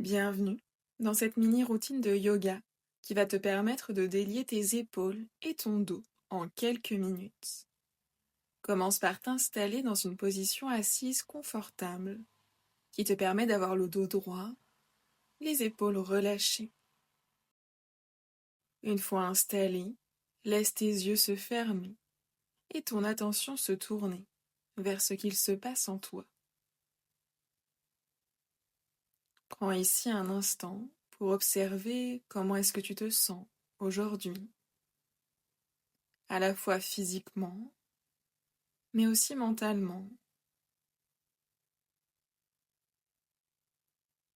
Bienvenue dans cette mini-routine de yoga qui va te permettre de délier tes épaules et ton dos en quelques minutes. Commence par t'installer dans une position assise confortable qui te permet d'avoir le dos droit, les épaules relâchées. Une fois installé, laisse tes yeux se fermer et ton attention se tourner vers ce qu'il se passe en toi. Prends ici un instant pour observer comment est-ce que tu te sens aujourd'hui, à la fois physiquement, mais aussi mentalement.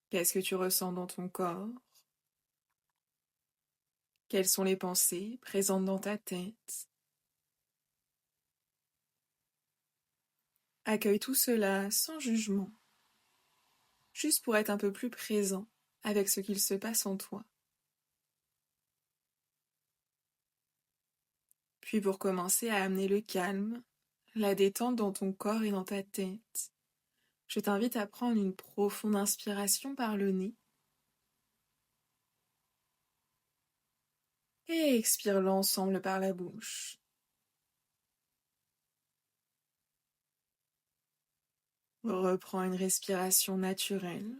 Qu'est-ce que tu ressens dans ton corps? Quelles sont les pensées présentes dans ta tête? Accueille tout cela sans jugement, juste pour être un peu plus présent avec ce qu'il se passe en toi. Puis pour commencer à amener le calme, la détente dans ton corps et dans ta tête, je t'invite à prendre une profonde inspiration par le nez et expire l'ensemble par la bouche. Reprends une respiration naturelle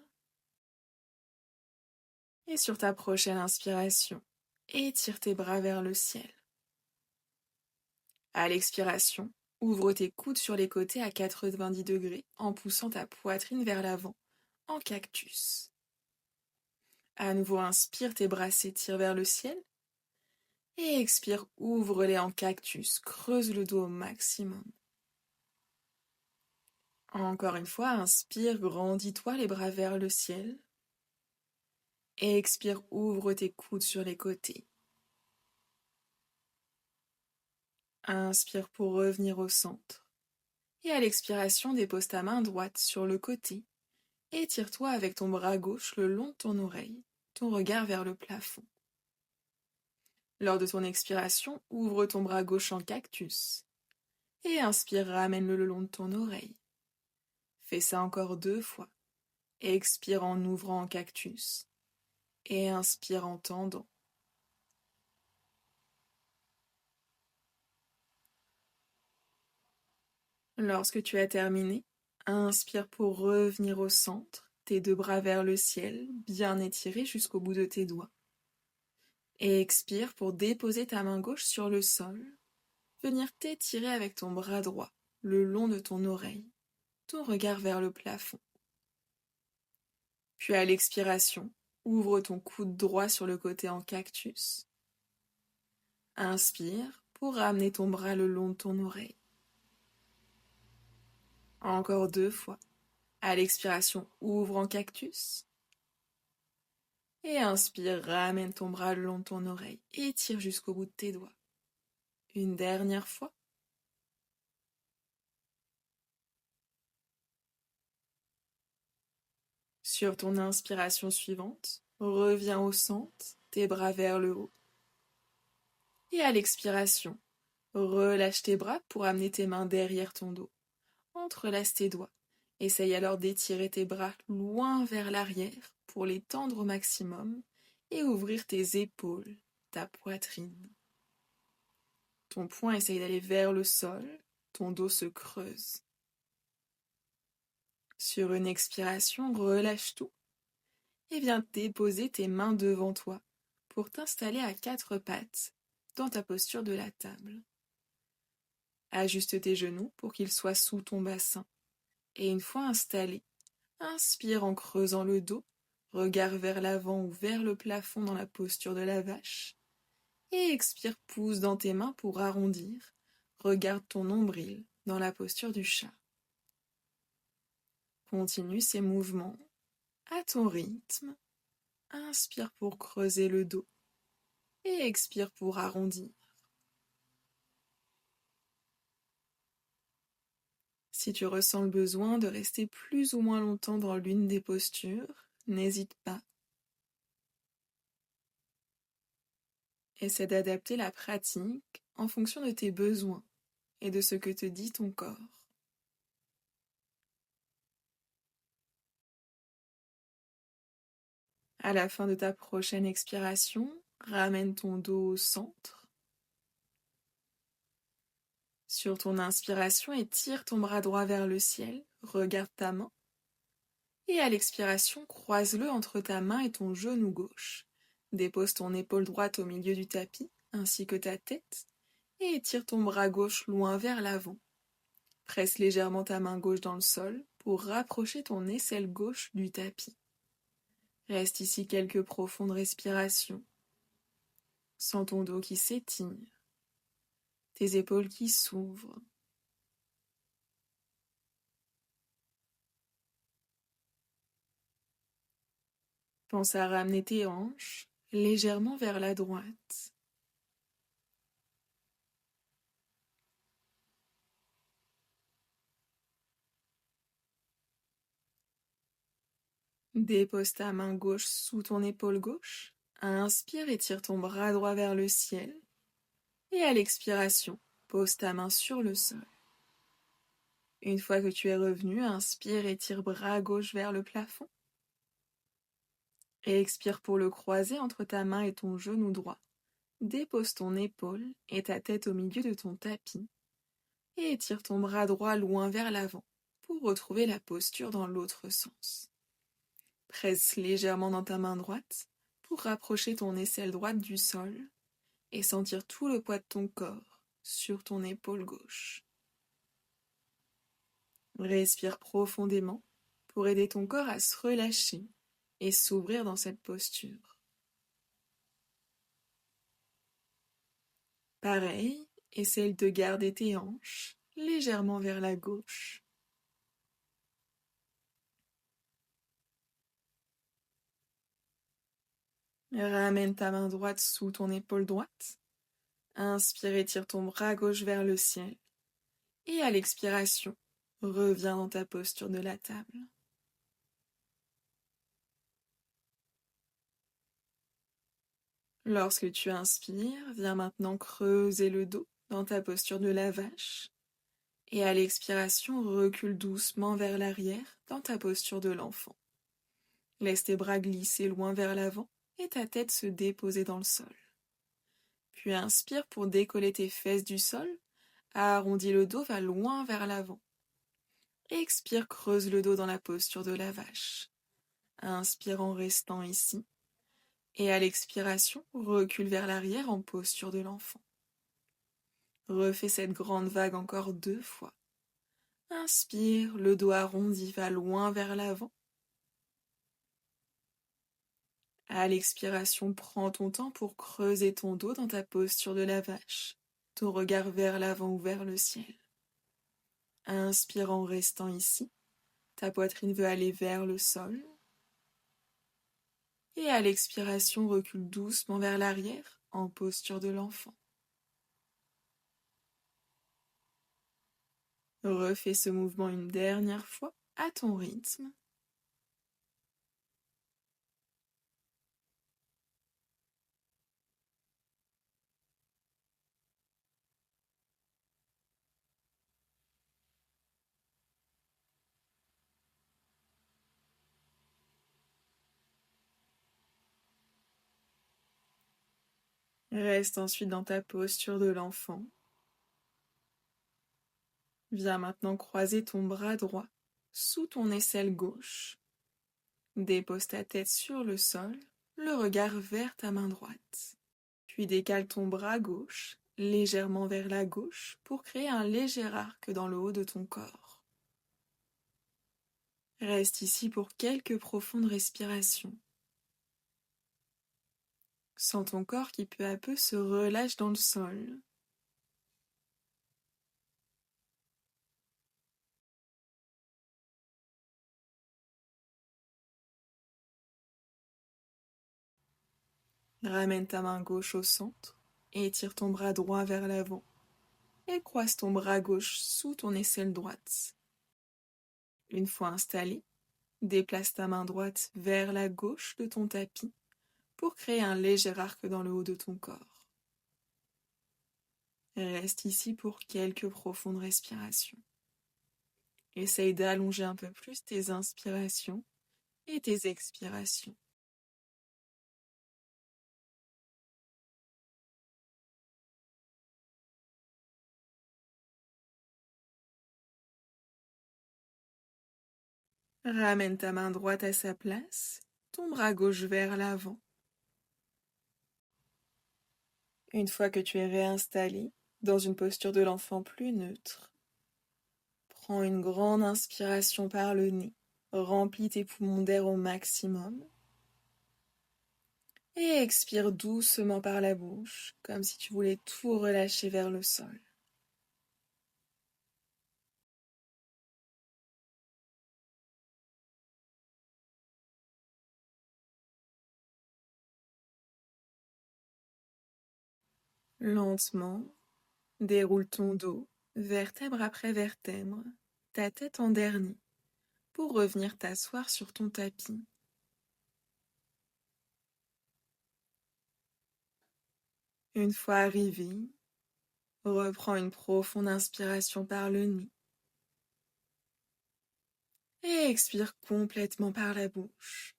et sur ta prochaine inspiration, étire tes bras vers le ciel. À l'expiration, ouvre tes coudes sur les côtés à 90 degrés en poussant ta poitrine vers l'avant, en cactus. À nouveau, inspire, tes bras s'étirent vers le ciel. Et expire, ouvre-les en cactus, creuse le dos au maximum. Encore une fois, inspire, grandis-toi les bras vers le ciel. Et expire, ouvre tes coudes sur les côtés. Inspire pour revenir au centre. Et à l'expiration, dépose ta main droite sur le côté. Étire-toi avec ton bras gauche le long de ton oreille, ton regard vers le plafond. Lors de ton expiration, ouvre ton bras gauche en cactus. Et inspire, ramène-le le long de ton oreille. Fais ça encore 2 fois. Expire en ouvrant en cactus. Et inspire en tendant. Lorsque tu as terminé, inspire pour revenir au centre, tes 2 bras vers le ciel, bien étirés jusqu'au bout de tes doigts. Et expire pour déposer ta main gauche sur le sol, venir t'étirer avec ton bras droit, le long de ton oreille, ton regard vers le plafond. Puis à l'expiration, ouvre ton coude droit sur le côté en cactus. Inspire pour ramener ton bras le long de ton oreille. Encore 2 fois. À l'expiration, ouvre en cactus. Et inspire, ramène ton bras le long de ton oreille. Étire jusqu'au bout de tes doigts. Une dernière fois. Sur ton inspiration suivante, reviens au centre, tes bras vers le haut. Et à l'expiration, relâche tes bras pour amener tes mains derrière ton dos. Entrelace tes doigts. Essaye alors d'étirer tes bras loin vers l'arrière pour les tendre au maximum et ouvrir tes épaules, ta poitrine. Ton poing essaye d'aller vers le sol, ton dos se creuse. Sur une expiration, relâche tout et viens déposer tes mains devant toi pour t'installer à 4 pattes dans ta posture de la table. Ajuste tes genoux pour qu'ils soient sous ton bassin et une fois installé, inspire en creusant le dos, regard vers l'avant ou vers le plafond dans la posture de la vache et expire, pousse dans tes mains pour arrondir, regarde ton nombril dans la posture du chat. Continue ces mouvements à ton rythme. Inspire pour creuser le dos et expire pour arrondir. Si tu ressens le besoin de rester plus ou moins longtemps dans l'une des postures, n'hésite pas. Essaie d'adapter la pratique en fonction de tes besoins et de ce que te dit ton corps. À la fin de ta prochaine expiration, ramène ton dos au centre. Sur ton inspiration, étire ton bras droit vers le ciel, regarde ta main. Et à l'expiration, croise-le entre ta main et ton genou gauche. Dépose ton épaule droite au milieu du tapis, ainsi que ta tête, et étire ton bras gauche loin vers l'avant. Presse légèrement ta main gauche dans le sol pour rapprocher ton aisselle gauche du tapis. Reste ici quelques profondes respirations. Sens ton dos qui s'étire, tes épaules qui s'ouvrent. Pense à ramener tes hanches légèrement vers la droite. Dépose ta main gauche sous ton épaule gauche. Inspire et tire ton bras droit vers le ciel. Et à l'expiration, pose ta main sur le sol. Une fois que tu es revenu, inspire et tire bras gauche vers le plafond. Et expire pour le croiser entre ta main et ton genou droit. Dépose ton épaule et ta tête au milieu de ton tapis. Et étire ton bras droit loin vers l'avant pour retrouver la posture dans l'autre sens. Presse légèrement dans ta main droite pour rapprocher ton aisselle droite du sol et sentir tout le poids de ton corps sur ton épaule gauche. Respire profondément pour aider ton corps à se relâcher et s'ouvrir dans cette posture. Pareil, essaye de garder tes hanches légèrement vers la gauche. Ramène ta main droite sous ton épaule droite. Inspire et tire ton bras gauche vers le ciel. Et à l'expiration, reviens dans ta posture de la table. Lorsque tu inspires, viens maintenant creuser le dos dans ta posture de la vache. Et à l'expiration, recule doucement vers l'arrière dans ta posture de l'enfant. Laisse tes bras glisser loin vers l'avant et ta tête se déposer dans le sol. Puis inspire pour décoller tes fesses du sol. Arrondis le dos, va loin vers l'avant. Expire, creuse le dos dans la posture de la vache. Inspire en restant ici. Et à l'expiration, recule vers l'arrière en posture de l'enfant. Refais cette grande vague encore 2 fois. Inspire, le dos arrondi, va loin vers l'avant. À l'expiration, prends ton temps pour creuser ton dos dans ta posture de la vache, ton regard vers l'avant ou vers le ciel. Inspire en restant ici, ta poitrine veut aller vers le sol. Et à l'expiration, recule doucement vers l'arrière en posture de l'enfant. Refais ce mouvement une dernière fois à ton rythme. Reste ensuite dans ta posture de l'enfant. Viens maintenant croiser ton bras droit sous ton aisselle gauche. Dépose ta tête sur le sol, le regard vers ta main droite. Puis décale ton bras gauche légèrement vers la gauche pour créer un léger arc dans le haut de ton corps. Reste ici pour quelques profondes respirations. Sens ton corps qui peu à peu se relâche dans le sol. Ramène ta main gauche au centre et étire ton bras droit vers l'avant. Et croise ton bras gauche sous ton aisselle droite. Une fois installé, déplace ta main droite vers la gauche de ton tapis pour créer un léger arc dans le haut de ton corps. Reste ici pour quelques profondes respirations. Essaye d'allonger un peu plus tes inspirations et tes expirations. Ramène ta main droite à sa place, ton bras gauche vers l'avant. Une fois que tu es réinstallé dans une posture de l'enfant plus neutre, prends une grande inspiration par le nez, remplis tes poumons d'air au maximum et expire doucement par la bouche, comme si tu voulais tout relâcher vers le sol. Lentement, déroule ton dos, vertèbre après vertèbre, ta tête en dernier, pour revenir t'asseoir sur ton tapis. Une fois arrivé, reprends une profonde inspiration par le nez et expire complètement par la bouche.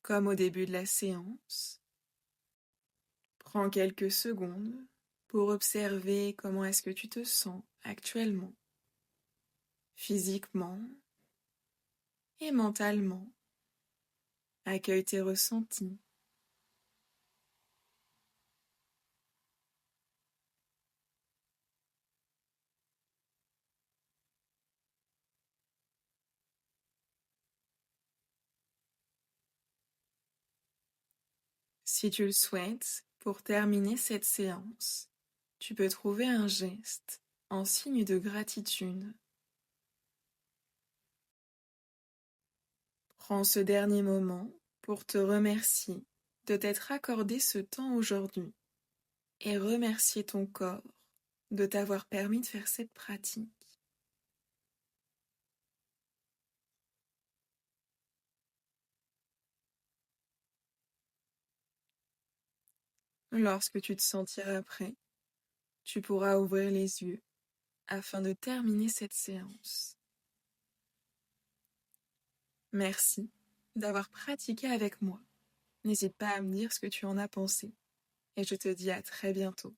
Comme au début de la séance, prends quelques secondes pour observer comment est-ce que tu te sens actuellement, physiquement et mentalement. Accueille tes ressentis. Si tu le souhaites, pour terminer cette séance, tu peux trouver un geste en signe de gratitude. Prends ce dernier moment pour te remercier de t'être accordé ce temps aujourd'hui et remercier ton corps de t'avoir permis de faire cette pratique. Lorsque tu te sentiras prêt, tu pourras ouvrir les yeux afin de terminer cette séance. Merci d'avoir pratiqué avec moi. N'hésite pas à me dire ce que tu en as pensé et je te dis à très bientôt.